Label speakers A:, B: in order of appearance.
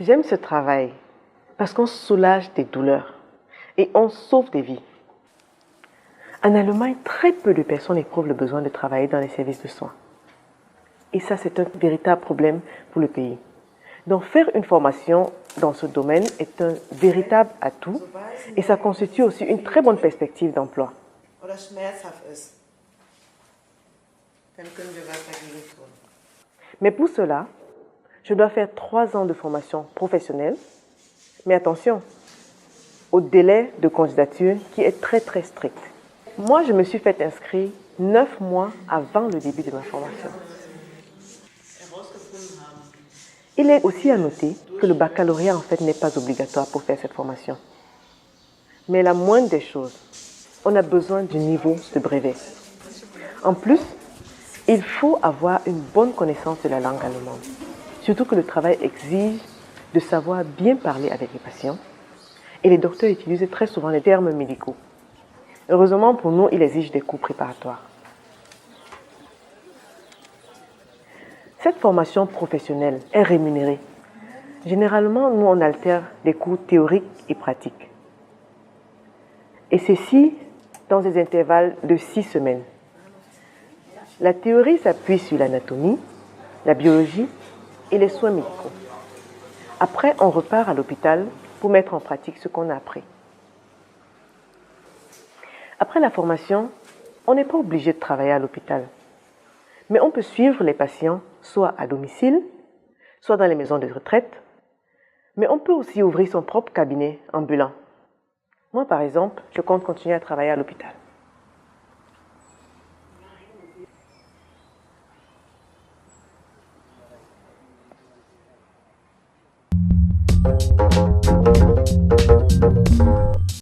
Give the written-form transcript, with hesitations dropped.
A: J'aime ce travail parce qu'on soulage des douleurs et on sauve des vies. En Allemagne, très peu de personnes éprouvent le besoin de travailler dans les services de soins. Et ça, c'est un véritable problème pour le pays. Donc, faire une formation dans ce domaine est un véritable atout et ça constitue aussi une très bonne perspective d'emploi. Mais pour cela, je dois faire 3 ans de formation professionnelle. Mais attention, au délai de candidature qui est très très strict. Moi, je me suis fait inscrire 9 mois avant le début de ma formation. Il est aussi à noter que le baccalauréat en fait n'est pas obligatoire pour faire cette formation. Mais la moindre des choses, on a besoin du niveau de brevet. En plus, il faut avoir une bonne connaissance de la langue allemande. Surtout que le travail exige de savoir bien parler avec les patients. Et les docteurs utilisent très souvent les termes médicaux. Heureusement pour nous, il exige des cours préparatoires. Cette formation professionnelle est rémunérée. Généralement, nous, on alterne des cours théoriques et pratiques. Et ceci dans des intervalles de 6 semaines. La théorie s'appuie sur l'anatomie, la biologie et les soins médicaux. Après, on repart à l'hôpital pour mettre en pratique ce qu'on a appris. Après la formation, on n'est pas obligé de travailler à l'hôpital. Mais on peut suivre les patients soit à domicile, soit dans les maisons de retraite. Mais on peut aussi ouvrir son propre cabinet ambulant. Moi, par exemple, je compte continuer à travailler à l'hôpital.